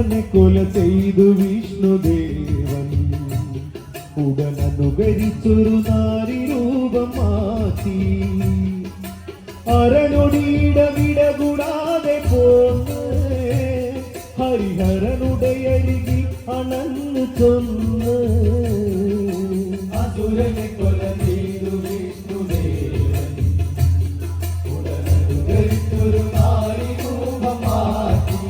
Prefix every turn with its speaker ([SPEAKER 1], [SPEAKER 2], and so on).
[SPEAKER 1] കൊല ചെയ്തു വിഷ്ണുദേവൻ ഉടനനുകരിച്ചൊരു നാരി രൂപം മാറ്റി അരനൊടിയിടവിട കൂടാതെ പോന്ന് ഹരിഹരനുടയരികി അണന്ന് ചൊന്ന് അസുരനെ കൊല ചെയ്തു വിഷ്ണുദേവൻ ഉടനനുകരിച്ചൊരു നാരി രൂപം മാറ്റി